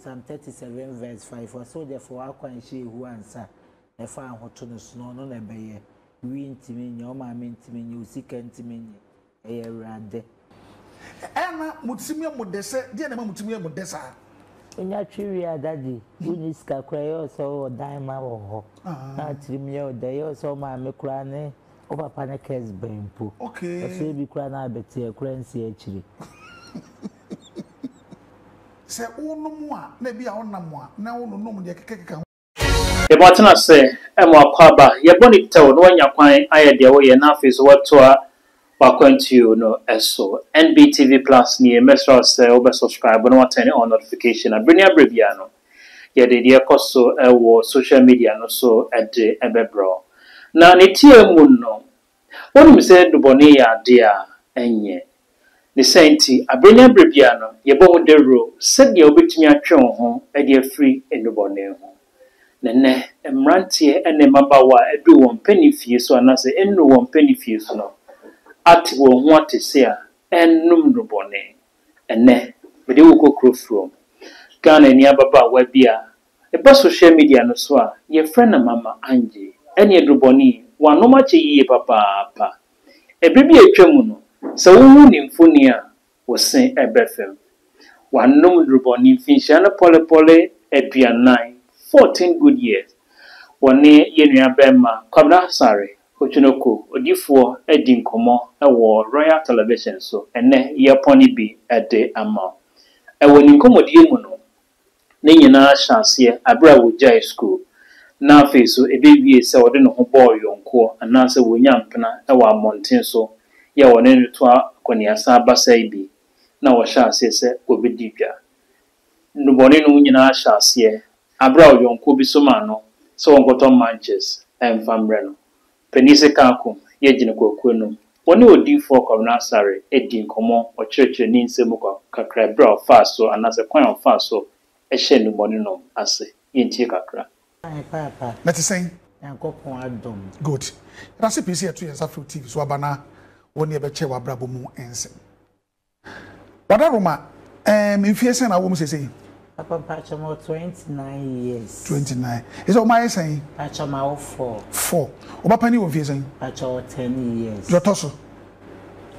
Psalm 37 verse 5. So therefore, I can share who answer. If I want to know, no, never ye. We intimate your mamma intimate you, seek intimate a rade. Emma Mutsimia Modessa, dear Mutsimia Modessa. In your tree, daddy, you need scacray so diamond or not me or day or so my macrane over Panacas Bampo. Okay, so be crying out, but your crancy actually. Say, oh, no more, maybe our number. Now, no, the cake. The button I say, Emma Quaba, your bonnet told when you're quite I the way enough is what to welcome to you no so NBTV Plus near Metro say over subscribe and turn on notification. I bring your breviano. Yeah, the dear costo social media no so at the Ebebro. Now, Nitia Muno. What you said the Bonia dear Enye. The Sainty, I bring your breviano, your bone de ro, said the obit me at your home, and you're free in the bonnet. Nene, Mrantie, and the Mabawa, a do 1 penny fees, so another, and no 1 penny fees no. At will want to say, and number bonnet. And ne, but they will go Krofrom. Ghana near Baba Webia. A bus social media no swa, your friend and Mama Ange, and your druboni, one no much a ye papa. A baby a tremuno, so wound in Funia was saying a bethel. One no druboni finchana polepole, a pianine, 14 good years. One near Yenia Bema, Kabla Sari, Ochunoko, Odifo, Edin Como, a war, Royal Television, so, and ne ye pony be at the amount. And when you come with Yemuno, Nina Shansia, Abra would jai school. Now face so a baby is so no boy on core, and answer William Pena, our mountain so, ya one any twa, Konya Saba Sabi. Now a Shansia will be deeper. No bonny no Nina Shansia, Abra yon Kobi Somano, so on got on manches, and Fambreno. Penise Kankum, Yejinako Quenum. One would do for Nasari, Edin Common, or Church and Ninsemuka, Cacra, fast so, and as a coin of fast so, a shen no bonino, I say, in Chicacra. Papa, Let's say, and go on dome. good. That's a piece here 2 years after TV, so Abana, 1 year Bechewa Brabomu and But Roma, if you send a woman say, Papa Pachamo 29 years. 29. Is all my saying? Pachamo 4. Obapani of you saying? Pacho 10 years. Your torso.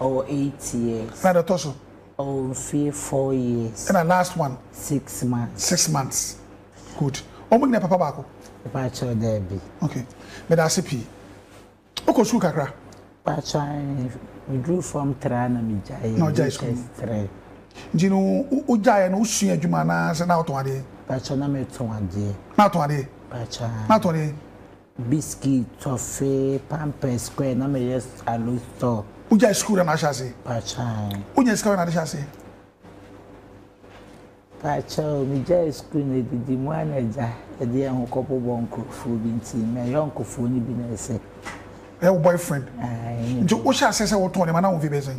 Oh, 8 years. Not a torso. Oh, 4 years. And the last one? 6 months. 6 months. Good. Omugna Papa Bako. Pacho Debbie. Okay. But that's a P. Oko school kakra. Pacho, we grew from Trana Mijay. No, Jai school. You know, Ujay and Ushi Jumana and out one day. Pacho na me to one day. Not one day. Pacho. Not one day. Biscuit, toffee, pampers, square, na me just a loose store. Ujay school and I shall say. Pacho. Ujay school and I shall say. Pacho, Mijay school, the manager, a dear uncle bonko food in team, my uncle for any business. Your boyfriend. What shall say? What Tony man will be busy.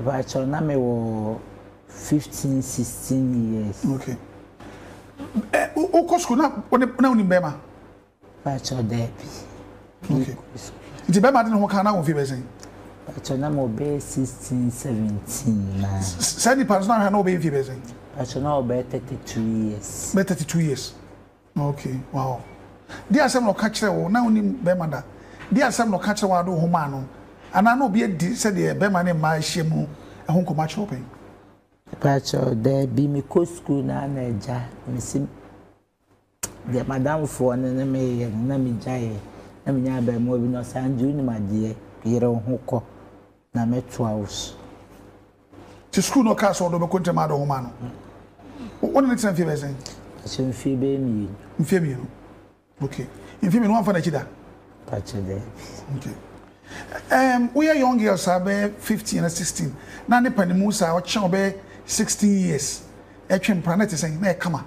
Pacho, na me wo 15, 16 years. Okay. Oko school na only Bema. Pacho Debbie. Okay. The Bema didn't work now with you. Pacho na mo be 16, 17 na. Sandy Pans now no be busy. Pacho na be 32 years. Be 32 years. Okay. Wow. There some no catch there now only Bema da. There some no catch wa do homa. And I know be said the Bema name my shemu a home come shopping. Pacho Debbie me co school na neja. Me sim the madam for na me na me jai. Na me nya be mo bi no sanju ni madie yere ho ko na me 12. To school no cast or do me konte ma do homa no. What next time you be saying? Pacho fi be mi. Mfi mi no. Okay. Mfi mi no amfa na chida. Pacho Debbie. Okay. We are young girls, are 15 and 16. Now, the Panimusa, or Chobe, 16 years. Actually, Planet is saying, come on.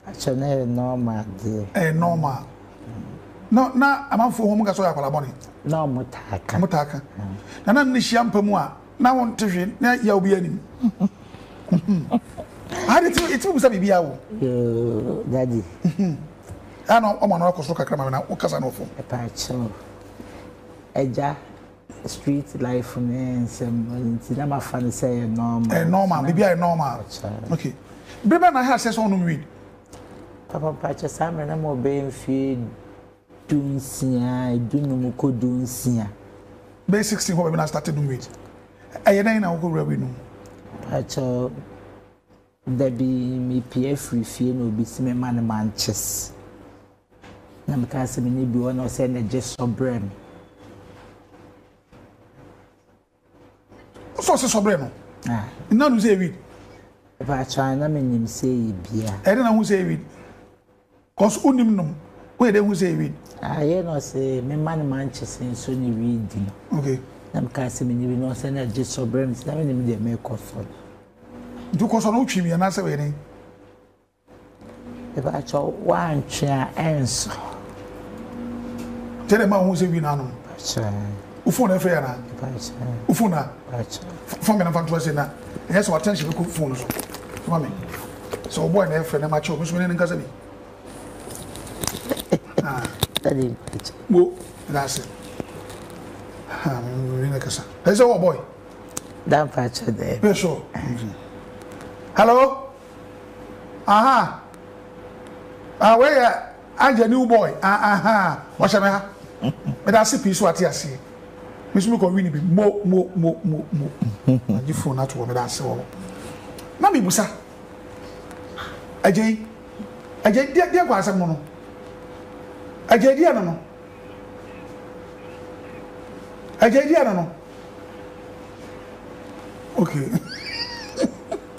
Actually, normal, dear. Normal. No, now I'm for home. Gas or Apolaboni. No, Mutaka. Mutaka. And I'm Nishiam Pamua. Now, I want to read. Now, you'll be any. How did it was a baby? Daddy. I know I'm on a cost of a camera. What can I know for? A patch. Eja street life and some never fan say normal. Normal, maybe I normal. Okay. Beba na ha says on weed. Papa Pacha Sam and I'm obeying feed doing sia, doing muko doing sia. Bay 16 when I started doing weed. I ain't now go we know. Pacha there be me PF free fee no be see me man manches. Na me ka se me ni bi wona o se na just sobre me. So se sobre no. Ah. Na no say weed. Pacha na me nim say bia. E na who say weed. Cause unim no. Where they who say weed. Ah, you know say me man manches so ni reading. Okay. Na me ka se me ni bi no se na just sobre me. Na me nim dey make cause. Do cause no twi me na say we dey. Pacha wan twa enso. Tell them who say we now. Pacha. Ufone e fair na. Pacha. Ufona. Pacha. From me na say na. Yes, what attention ku phone so. Mama. So boy na e fair na macho, so me nka say bi. Ah. That is it. Wo, that's it. Ah, me na kasa. Hey, so what boy? That Pacha there. Yeah, sure. Hello? Aha. Where Ange new boy? Aha. What's your name? But I see piece what you see. Miss Muko really be mo. You phone not to me that's all. Na me busa. Ajay, dia kwa asem no. Ajay dia no. Ajay dia no. Okay.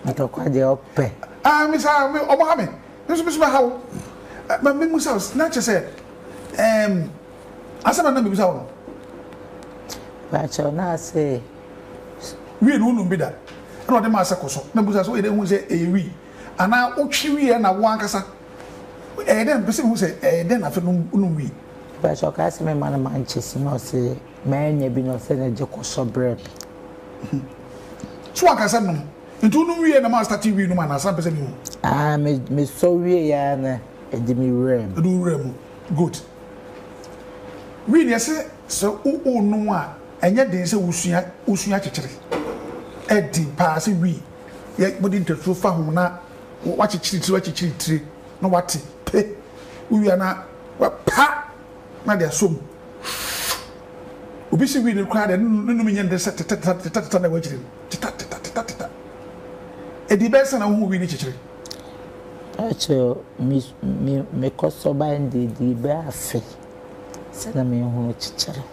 Atokwa de ope. Ah, Miss Obama. Miss how. But me musa not just say asem na me busa wo. Pacha na say We no be that. No dem asa koso. Na busa so e dey hu say wi. Ana otwi wi na wo ankasa. Dem pese hu say dem na fe no wi. Pacha ka say me man Manchester no say manya bi no say na je koso bread. So ankasa no. Ntu no wi na ma start wi no man asa pese mi hu. Ah me so wi ya na edi mi rem. Do rem. Good. We ne say so o no a enye den say usua kekere. Edi pa say wi. Ye body ntatu fa ho na wa kekere tiri na wate pe. Wi na wa pa na dia som. Obi si wi ne kwa de no me nyende set tata na wa kekere. Tata. Edi be say na ho wi ne kekere. Pacha me koso ba ndi di be afi. Se na me ho kekere.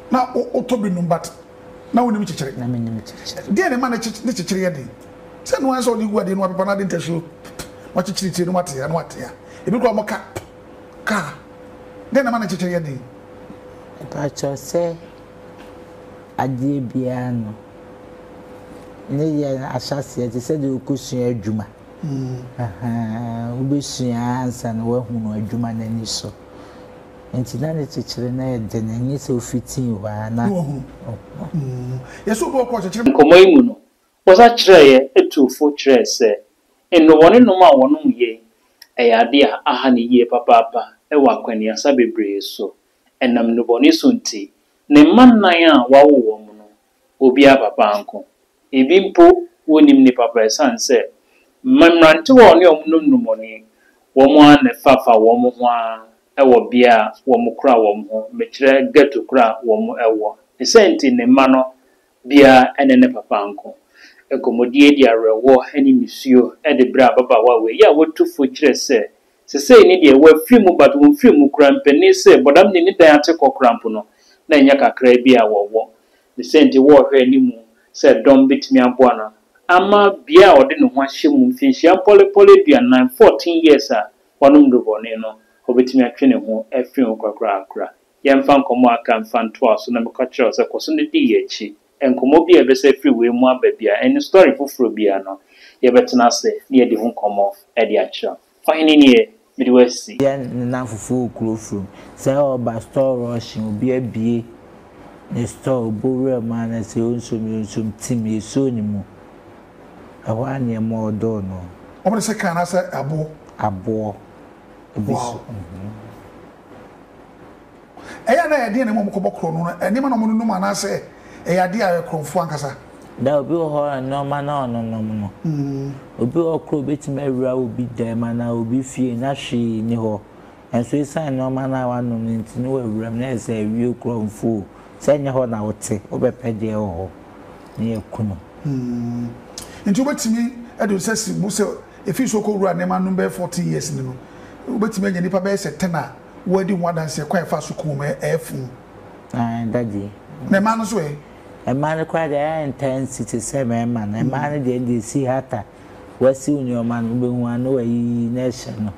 Na o to bi no but na woni mi kekere. Na me nim kekere. Dia ne ma na kekere ye de. Se no anso di guade no apepa na de ntasho. Wa kekere ti no mate ya no ate ya. Ebi ko mo ka. Dia ne ma na kekere ye de. Pacha se ade bia no. Ne ye asase ti se de okusun adwuma. Ubesua ansa na wahu no adwuma na ni so. Enti na ne kekere na de na nyi se ofitin wa na. Yeso bo ko kekere. Nkomo imu no. Wosa kire ye etufo kire se. Eno woni no ma wonum ye. Eyade a aha ne ye papa e wa kwani asa bebre so. Enam no boni so nti. Ne man nan a wawo wo mu no. Obi papa anko. Ebi mpo wonim ni papa sanse. Mamrante wo ne omnum numoni wo mo an fafa wo mo ho a ewo bia wo mo kura wo mo mekire geto kura wo mo ewo esenti ne ma no bia ene ne papa anko ekomodie dia rewo ani misuo e de bra baba wa we ya wotufo kire se ni de wa fimu but wo fimu kura mpeni se bodam ne ni dan ate kokura mpo no na nya kakra bia wo esenti wo hwe ni mu se dom bitimi aboa na ama bia ode no ho ahye mu mfinhia pole dua 14 years a wanum do bone no obetimi atwe ne ho afiri okrakra akra yemfa nkomo aka mfa nto aso na mekachiro se koso ne di yechi enkomo bia be se free we mu ababia any story fufuro bia no ye betena se ne ye di ho nkomo e di akira fine ne midwesi Ya na fufu Krofrom say oba store rushing obi abie ne store bowre man say onsum tim yeso ni mu awa ne mo do no Omo se kan na se abo ebiso eya na ye de ne mo ko bokro no eni ma no mo no ma na se eya de a Krofo ankasa da obi ho no ma na ono no obi okro betime awura obi da ma na obi fie na hwe ni ho enso isan no ma na wa no ntini wa awura na ese awie okro mfo se nye ho na wote obepede ho ni ekunu nti obetimi edo sesi mu se efi so ko wura ne ma no be 40 years ni no obetimi anya nipa be se 10 a wadi wadanse kwa fa so ku me efu daddy ne ma no so a man cried intensity seven man a man de see hata wasi unyo man be hu ano yi nation no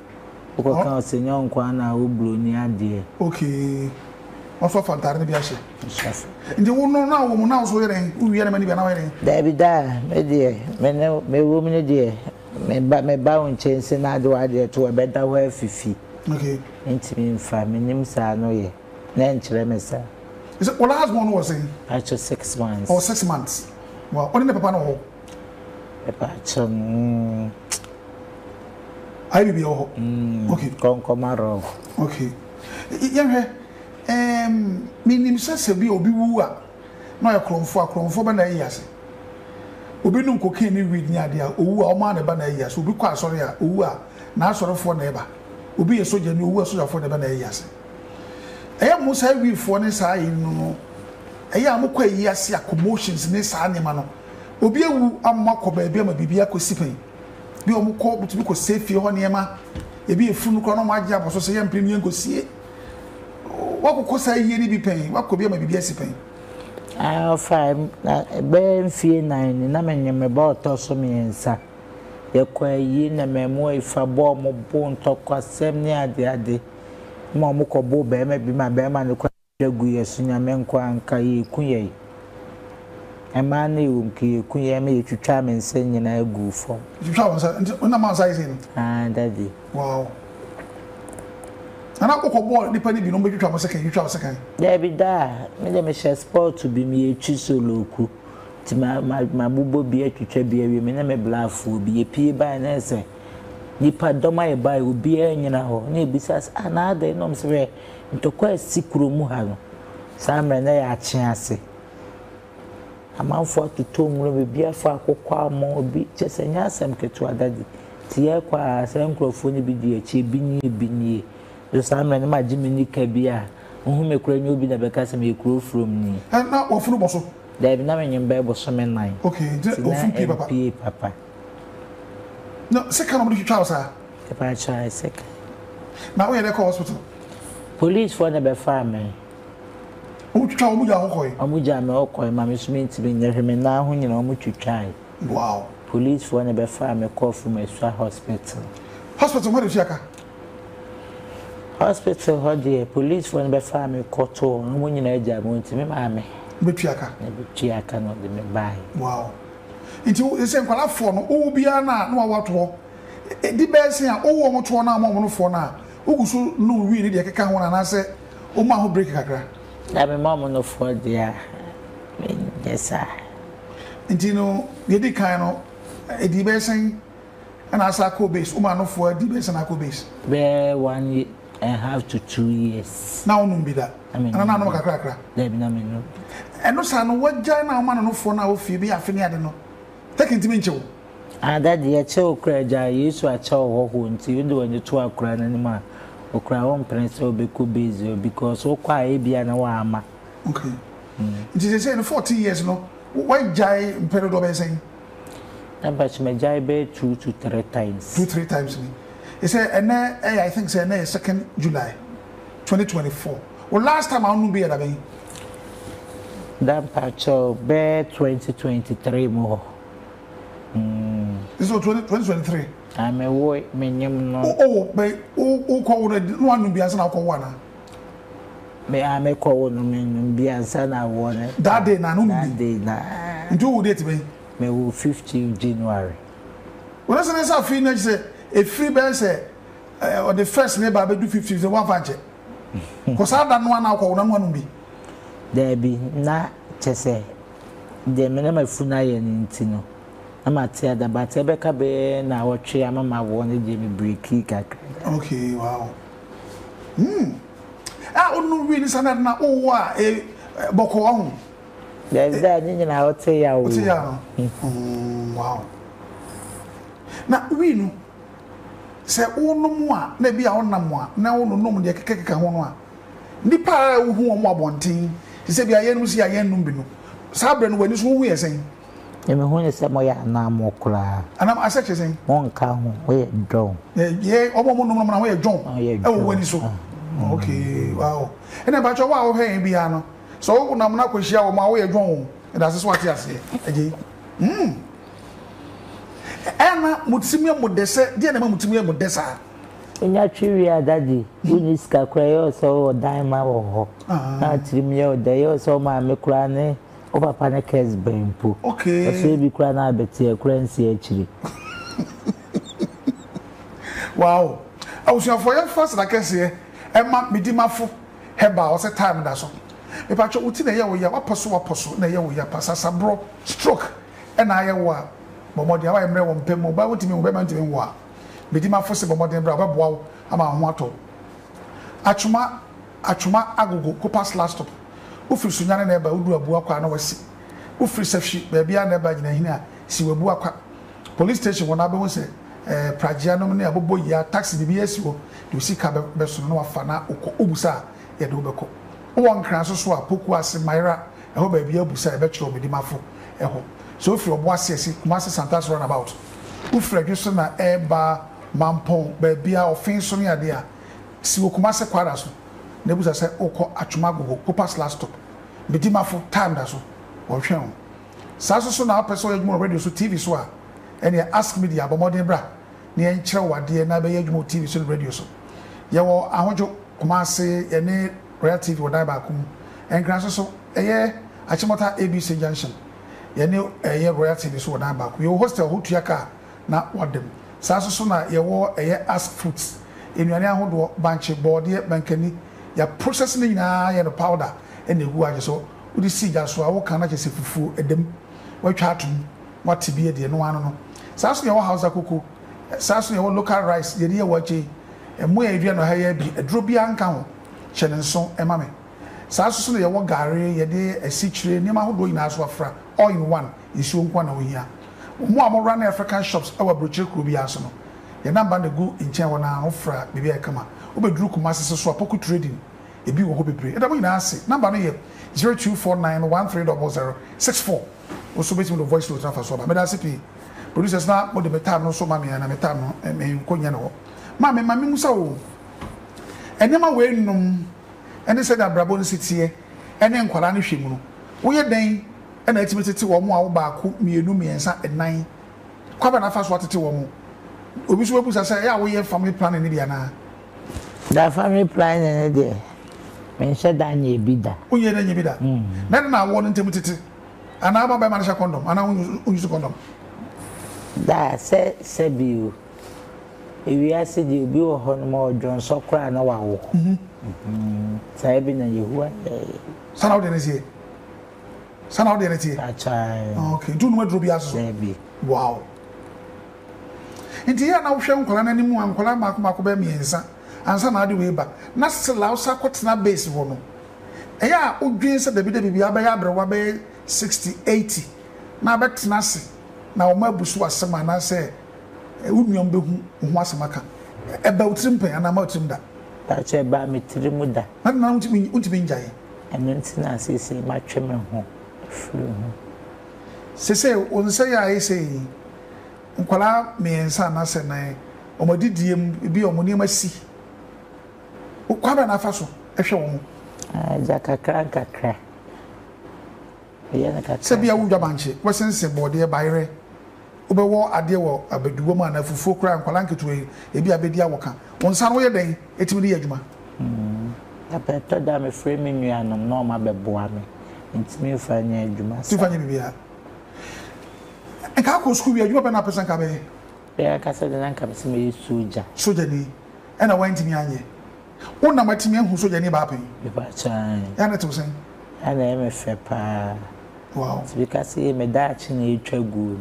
ko kan senyo nkwa na obro ni ade okay oso fantare ne bi ahye ndi wo no na wo mu na so yere uwie na mani bi na yere David da me de me wo me de me ba won chense na ade wa de to be da ho afifi okay intimi mfa me nim sa no ye na enkyere me sa. Is it, well, last one was saying? Actually 6 months. Oh, 6 months. Well, what in the papa no? I will be okay. Konkomaro. Okay. Yeah, minim sase bi obi wu a no ya kromfo ba na yase. Obi num kokain ni weed ni ade a owu a o ma na ba na yase. Obi kwa asori a owu a na asorofo na eba. Obi ye soja ni owu a sojafo na ba na yase. Eya mo sai wi fo ne sai no eya mo kwa yi ase accommodations ne saa ne ma no obi ewu amma ko ba bia ma bibia ko sipen bi o mo ko butu ko safe ho ne ma e bi efunu ko no ma agya boso se ya mprim yen ko sie wakoko sai yi ni bi pen wakko bia ma bibia sipen five be fie 9 na menyeme ba otoso miensa ye kwa yi na memo ifa bo mo bo ntokwa sem ne ade mo mo ko bo be ma bi ma be ma ne kwa gu yesu nyame nkwa anka yi kunye ema na ewum ki kunye me twitwa me nse nyina agu fo twitwa wonsa na ma sai sin daddy wow ana ko bo nipa ni bi no twitwa mo second twitwa second David da me de me share sport to be me etwi soloku ti ma bubo bi atwitwa bi awie me na me blafu bi epie ba na ese nipa doma e bai obi anyina ho na ebisas anada no mse ntokwa sikuru mu ha no samre na ya akye ase amanfo atoto nwuro be bia fa akokwa mo obi chesenya asem ketu adadi tie kwa asem krofo ni bi di achi bi ni so samre na magimi ni ka bia ohu mekura nyi obi na beka sem ye Krofrom ni na ofunu boso David na menyem ba boso me 9 okay ofunu papa no second of the trial sir Ghpage second now we are at the hospital police for the family o twitwa o mu ja hokoi amuja me okoi ma me sumenti be nyehwe na ho nyina o mu twitwai wow police for the family call from a hospital where is yaka hospital ho dey police for the family koto mo nyina aja mo ntimi ma me betwiaka no de me bai wow nti ese nkwala fo no o bia na na wato di bese a o wo mo to na mo no fo na ugusu no wi ni de keka ho na se o ma ho break kakra na me mom no fo dia yes sir nti no ye di kan no di bese na asa ko base o ma no fo di bese na ko base be 1.5 to 2 years na onu bi da na no kakra na bi na me no eno sa no wagya na o ma no fo na o fi bi afi ne ade no take me nchewo daddy ya chewo kraja yesu a chewo ho nti ndo wani to akura na nima okura won prince obeko base because okwa e bia na wa ama okay nti they say in 40 years no why jai mpere do be say number me jai be 2 to 3 times 2-3 times me he say and I think say na 2nd July 2024 well last time I no be that be dan pacho be 2023 mo this is 2023 I'm a boy menyem no be o ko no anu bi ansa na ko wana me am ko no menyem bi ansa na wona that day na no that day na nti wo date be me wo 15 January when I say free na say a free be say on the first neighbor be do 50 say one fanche ko sa da no na ko no anu bi there be na chese de me na mafuna ye ntino amatia da but ebeka be na wotwe amama wo ne je me breaki kakra okay wow onu wi ni sana na o wa boko wa hu There's that in our tea. Wow. Now, we know. Say, oh, no more, maybe our number, now no, the Kaka. Nipa who are more wanting. He said, I am see a young number. Sabran, when is who we are saying. You mean when is some way now more clear? And I'm as such as saying, one come, we draw. Yeah, oh, no, we are drawn. Oh, when it's so. Okay, wow. And about your wow, hey, piano. So, I'm not quite sure my way of drawn. And that's what I say. Anna Mutimia Modessa, dear Mutimia Modessa. In your tree, daddy, Uniska cray so diamond or not Trimio, they also my micrane over Panacas Bampo. Okay, so be crying out, but your crancy actually. Wow, I was your for your first, like I say, and Mark Midimafo, Heba was a time that's all. If I told you, we have a puzzle, na we have passed a bro stroke, and I were. Momodi awa emre wo mpem ba wotimi wo be mantimi wo bedi ma fose bomodi bra ba boa ama ho ato atwuma agogo kopas last stop ufiri sunyane na ba udu abu akwa na wasi ufiri safshi ba bia na ba gina hina si wabu akwa police station wona be wo se pragea no ne abobo ya taxi bi asiwo de sika be so no afa na obusa ye de obeko wo nkran so a poku ase maira eho ba bia obusa e be kiro bedi mafo eho. So if you're bossy, Kumasi Santas run about. Ufre just na eba mampon, baby, or fins on your dear. Si Kumasi Quadas. Nebuza said, Oko Achumago, Copas last stop. Bedima for time that's or shown. Sasso now person more radio so TV so. And you ask me the abomodin bra. Near Chewa, dear Nabe more TV so radio so. Yawo, I want you Kumasi, any real TV or Dabakum. And grasses so, a year, Achimota ABC Junction. Yene royalty this one back. We hostel who tuaka na wadem. Saso so na yewo ask fruits. Enuane ahodo banche board ye bankani ya processing na ye no powder and the gu so udi si ja so awo kana je se fufu edem watwa atum watibie de no ano no. Saso yewo house akoko. Saso yewo local rice ye de ye wache emo ye dua no ha ye bi edro bi anka ho chene nso emame. Saso so yewo gare ye de asichire ni ma hodo ina so afra. All in one is you one over here. More run African shops, our brochure could be asono. Your number the go in China offer, maybe I come. Ube drew Kumasi so poku trading. A big hope pray. And I mean, I say, number here 0249130064. Also, based on the voice note of so. But that's it. Producers now, what the metal no so mammy and a metal and me conyano. Mammy, mammy muso. And then my way no. And they said that Brabon City and then Qualani Shimu. We are then. And I timid to one more back, me and at 9. Quite enough as what to one. We should say, yeah, we have family planning in Indiana. That family planning in there. Mention that ye be that. Oh, yeah, then you be that. Then I want intimidity. And I buy my condom, and I use a condom. That said you. If you ask you, be a more John so cry no wow. Sabin and you who are. Son out in his ear. Son out there, okay, do no drobias. Wow. India now show Colonel anymore and Colonel Marco Bemiensa, and some other way back. Not still Lausa, what's not base woman. Yeah, old dreams at the baby Abrawabe 60-80. Now back to Nasi. Now my bush was some man I say, a woman who was a maca. About simple and I'm out in that. That's about me to the mother. Not now to be jay. And then Nancy say, my chimney home. Say, on say I say, Uncola me and son, I said, or my didium be on Monima see. Uquabana faso, a show. Jacka crank, crack. Sabia Ujabanche, wasn't say, boy, dear Byre. Uber a dear war, a bed woman of 4 crown, Colanca to a be a bedia walker. One sun way a day, it will be a juma. I better damn a framing you and no my beboame. It's me for any juma. Tiffany be here. And how could school you open up as a cabaret? There, Castle and Cabs me soja. Soja, and I went to me. One number to me who so any bapping. If I try, and it was saying, and I am a fair pa. Wow, because he made Dutch in a good.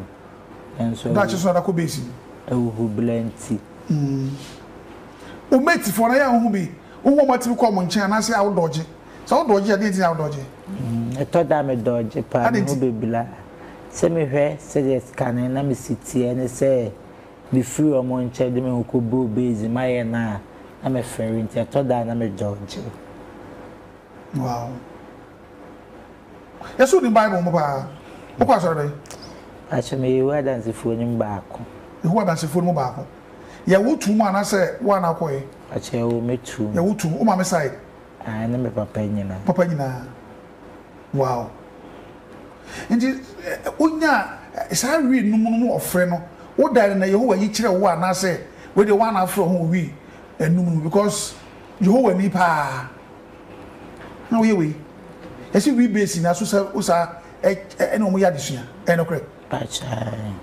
And so Dutch is what I could be seen. Oh, who blend tea. Who made it for a young who be, who want to come on chair and I say, I'll dodge it. So dodge a didn't have dodge. I thought I'm a dodge, pa, no baby. Send me here, said yes, can I me sit here and say, be free among children who could be busy, my and I'm a ferry, I thought that I'm a dodge. Wow. Yes, the Bible, what was it? Actually, you had as if winning back. You had as if winning back. Ya would 2 man, I say 1 away. Actually, will me too. Ya would 2, my side. I never papa. Papa, wow. And Unya, is I read no more of friend. What died in the Yehovah each one, I say, with the one after whom we and because Jehovah Nipa. No, we. As we base in Asusa, and we had this year, and okay. Pacha.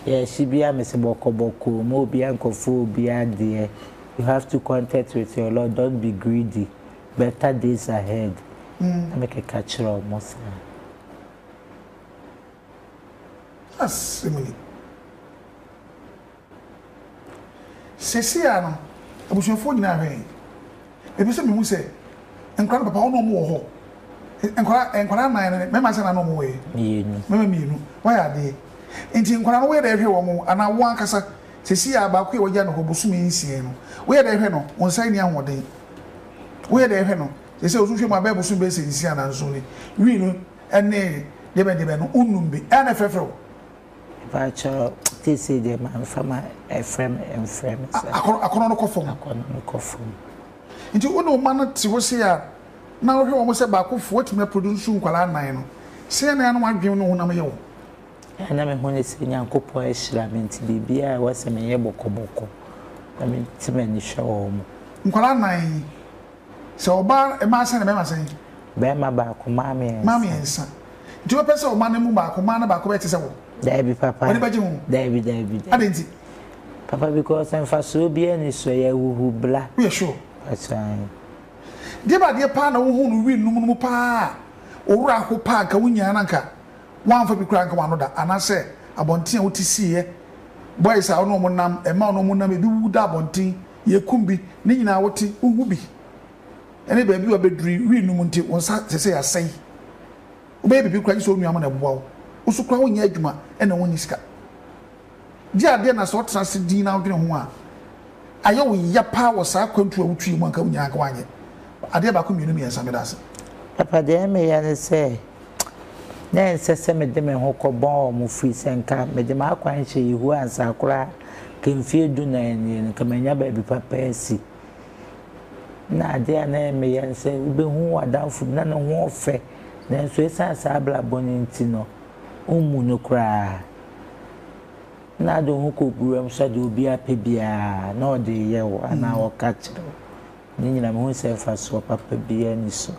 Yes, she be a Miss Boko, Moby Uncle Fu be dear. You have to contact with your Lord, don't be greedy. Better days ahead. I make a catcher almost. That's similar. Ceciano, I was your phone now. If you say me, say, and cry papa no more. And cry 9, Mamma said, I no more way. Me, why are they? And in Kwana, where they hear and I want Cassa, Cecia about queer Jan who Busumi in Sieno. Where they hear no, one sign young one day. Where they hear no, they say, my baby soon base in Siena and Sony. We know, and nay, they may depend on be and a fefro. Pacha, they say the man from a friend and friends. I can't go from. Into one man to was here. Now, he almost said back of what may produce soon, while I know. Say, I know I'm giving no number. And I mean, when it's in Uncle Poish, I mean, to be I was a mere boko. I mean, to many show. Nkwala so bar a mass and a mamma saying, Bema back, mammy and son. Do a person of money move back, man about Cobetis. David, Papa, David. I didn't. Papa, because I'm for so be any sway who black. We are sure. That's fine. Dear, dear partner who will no pa or Raho Park, a winyananka. One for the crank one another, and I say, a bontin what is here. Boys are no monam, a man no monam, be wood up on tea, ye kumbi, Nina what tea, who will be. Any baby will be dream, no monte, one say, I say. Baby, be crying so me, I'm on a wall. Also, crowing Yagma, and a one is cut. Dear, then I saw trusted Dean out in one. I owe ya power, sir, control tree, one come Yagwanya. I dare back community and some does. Papa, there may I say. Then says me them and hoko bomb mu free senka me dem akwan che ihu ansa kura kemfie du na en kamanya ba bi papa si na de na me yan se ube hu wadanfu na na ho ofe na so esa sa bla boninti no umu no kura na do hoko guram so de obi apebia na o de ye wo ana o ka kire ni nyina me hu se fa so papa bia ni so